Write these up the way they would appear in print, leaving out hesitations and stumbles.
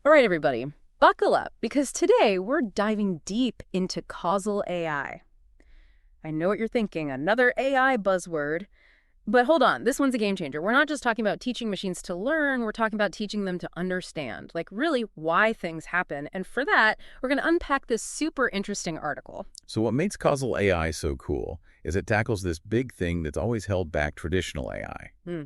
All right, everybody, buckle up because today we're diving deep into causal AI. I know what you're thinking, another AI buzzword. But hold on, this one's a game changer. We're not just talking about teaching machines to learn, we're talking about teaching them to understand, like really why things happen. And for that, we're going to unpack this super interesting article. So what makes causal AI so cool is it tackles this big thing that's always held back traditional AI. Hmm.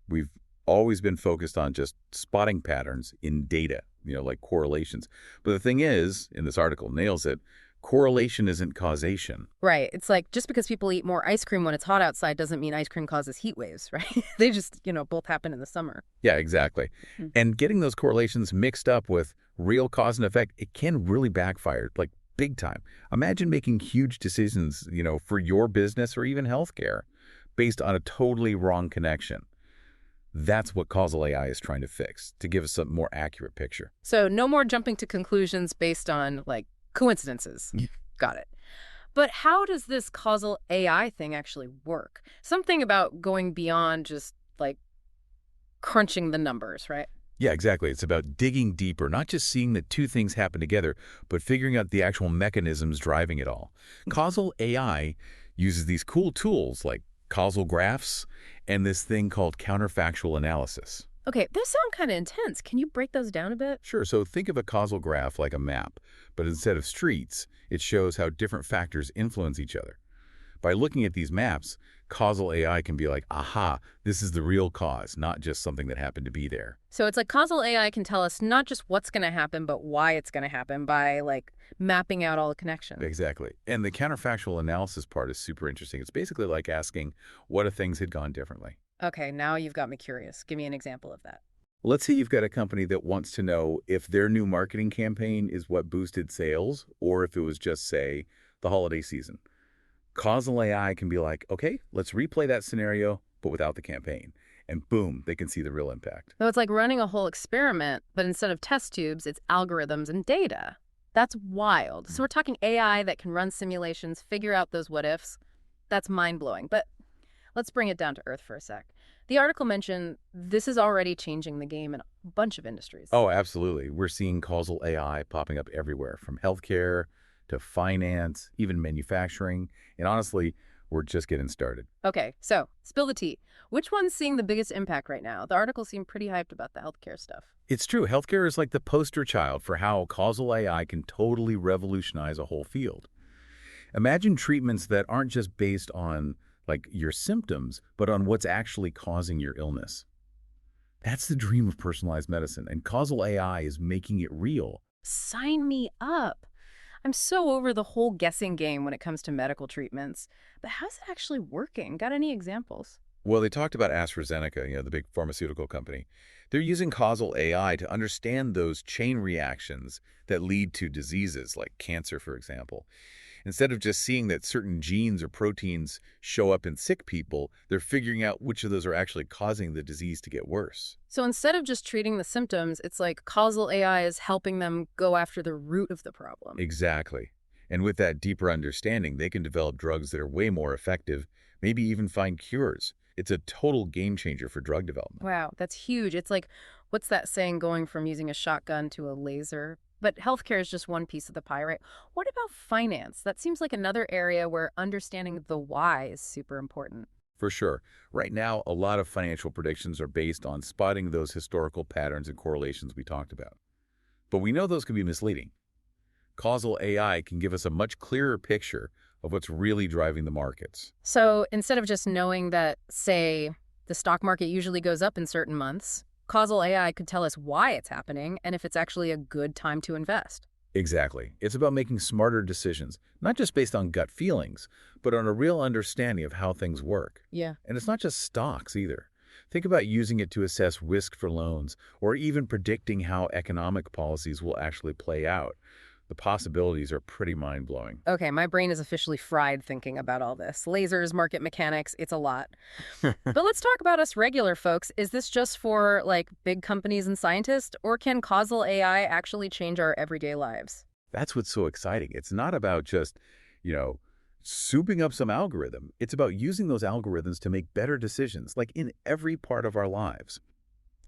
We've always been focused on just spotting patterns in data, like correlations. But the thing is, and this article nails it, correlation isn't causation. Right. It's like just because people eat more ice cream when it's hot outside doesn't mean ice cream causes heat waves, right? They just, both happen in the summer. Yeah, exactly. Hmm. And getting those correlations mixed up with real cause and effect, it can really backfire, like big time. Imagine making huge decisions, for your business or even healthcare based on a totally wrong connection. That's what causal AI is trying to fix, to give us a more accurate picture. So no more jumping to conclusions based on, like, coincidences. Yeah. Got it. But how does this causal AI thing actually work? Something about going beyond just, like, crunching the numbers, right? Yeah, exactly. It's about digging deeper, not just seeing that two things happen together, but figuring out the actual mechanisms driving it all. Causal AI uses these cool tools like causal graphs and this thing called counterfactual analysis. Okay, those sound kind of intense. Can you break those down a bit? Sure, so think of a causal graph like a map, but instead of streets, it shows how different factors influence each other. By looking at these maps, causal AI can be like, aha, this is the real cause, not just something that happened to be there. So it's like causal AI can tell us not just what's going to happen, but why it's going to happen by, like, mapping out all the connections. Exactly. And the counterfactual analysis part is super interesting. It's basically like asking, what if things had gone differently? Okay, now you've got me curious. Give me an example of that. Let's say you've got a company that wants to know if their new marketing campaign is what boosted sales or if it was just, say, the holiday season. Causal AI can be like, okay, let's replay that scenario, but without the campaign. And boom, they can see the real impact. So it's like running a whole experiment, but instead of test tubes, it's algorithms and data. That's wild. So we're talking AI that can run simulations, figure out those what-ifs. That's mind-blowing. But let's bring it down to earth for a sec. The article mentioned this is already changing the game in a bunch of industries. Oh, absolutely. We're seeing causal AI popping up everywhere, from healthcare to finance, even manufacturing. And honestly, we're just getting started. Okay, so spill the tea. Which one's seeing the biggest impact right now? The article seemed pretty hyped about the healthcare stuff. It's true. Healthcare is like the poster child for how causal AI can totally revolutionize a whole field. Imagine treatments that aren't just based on like your symptoms, but on what's actually causing your illness. That's the dream of personalized medicine, and causal AI is making it real. Sign me up. I'm so over the whole guessing game when it comes to medical treatments. But how's it actually working? Got any examples? Well, they talked about AstraZeneca, the big pharmaceutical company. They're using causal AI to understand those chain reactions that lead to diseases like cancer, for example. Instead of just seeing that certain genes or proteins show up in sick people, they're figuring out which of those are actually causing the disease to get worse. So instead of just treating the symptoms, it's like causal AI is helping them go after the root of the problem. Exactly. And with that deeper understanding, they can develop drugs that are way more effective, maybe even find cures. It's a total game changer for drug development. Wow, that's huge. It's like, what's that saying, going from using a shotgun to a laser? But healthcare is just one piece of the pie, right? What about finance? That seems like another area where understanding the why is super important. For sure. Right now, a lot of financial predictions are based on spotting those historical patterns and correlations we talked about. But we know those can be misleading. Causal AI can give us a much clearer picture of what's really driving the markets. So instead of just knowing that, say, the stock market usually goes up in certain months, causal AI could tell us why it's happening and if it's actually a good time to invest. Exactly. It's about making smarter decisions, not just based on gut feelings, but on a real understanding of how things work. Yeah. And it's not just stocks either. Think about using it to assess risk for loans or even predicting how economic policies will actually play out. The possibilities are pretty mind-blowing. Okay, my brain is officially fried thinking about all this. Lasers, market mechanics, it's a lot. But let's talk about us regular folks. Is this just for, like, big companies and scientists, or can causal AI actually change our everyday lives? That's what's so exciting. It's not about just, souping up some algorithm. It's about using those algorithms to make better decisions, like in every part of our lives.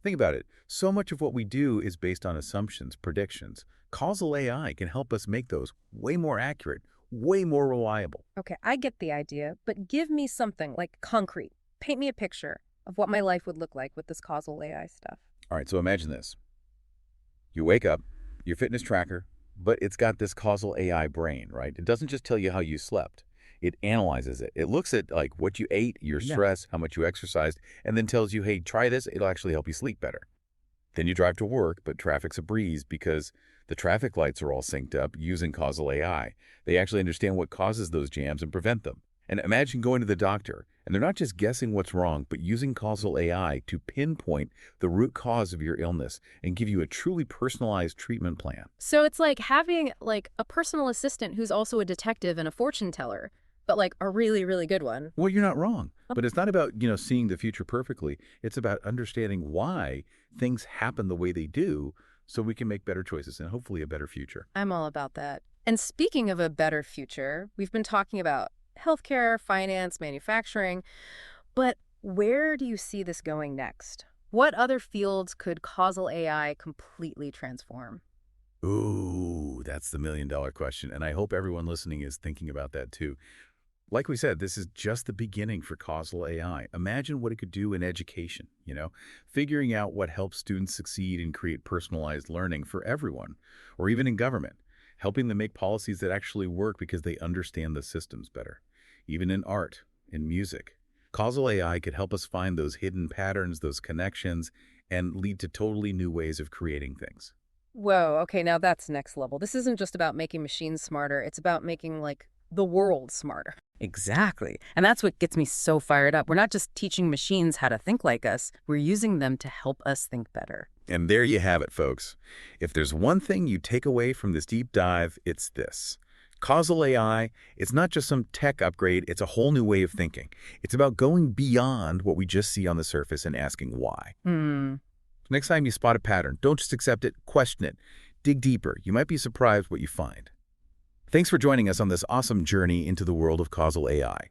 Think about it. So much of what we do is based on assumptions, predictions. Causal AI can help us make those way more accurate, way more reliable. Okay, I get the idea, but give me something like concrete. Paint me a picture of what my life would look like with this causal AI stuff. All right, so imagine this. You wake up, your fitness tracker, but it's got this causal AI brain, right? It doesn't just tell you how you slept. It analyzes it. It looks at like what you ate, your Yeah. stress, how much you exercised, and then tells you, hey, try this. It'll actually help you sleep better. Then you drive to work, but traffic's a breeze because the traffic lights are all synced up using causal AI. They actually understand what causes those jams and prevent them. And imagine going to the doctor, and they're not just guessing what's wrong, but using causal AI to pinpoint the root cause of your illness and give you a truly personalized treatment plan. So it's like having like a personal assistant who's also a detective and a fortune teller, but like a really, really good one. Well, you're not wrong, but it's not about, seeing the future perfectly. It's about understanding why things happen the way they do so we can make better choices and hopefully a better future. I'm all about that. And speaking of a better future, we've been talking about healthcare, finance, manufacturing, but where do you see this going next? What other fields could causal AI completely transform? Ooh, that's the million-dollar question, and I hope everyone listening is thinking about that too. Like we said, this is just the beginning for causal AI. Imagine what it could do in education, figuring out what helps students succeed and create personalized learning for everyone, or even in government, helping them make policies that actually work because they understand the systems better. Even in art, in music, causal AI could help us find those hidden patterns, those connections, and lead to totally new ways of creating things. Whoa, okay, now that's next level. This isn't just about making machines smarter, it's about making, like, the world smarter. Exactly. And that's what gets me so fired up. We're not just teaching machines how to think like us, we're using them to help us think better. And there you have it, folks. If there's one thing you take away from this deep dive, it's this. Causal AI, it's not just some tech upgrade, it's a whole new way of thinking. It's about going beyond what we just see on the surface and asking why. Hmm. Next time you spot a pattern, don't just accept it, question it. Dig deeper. You might be surprised what you find. Thanks for joining us on this awesome journey into the world of causal AI.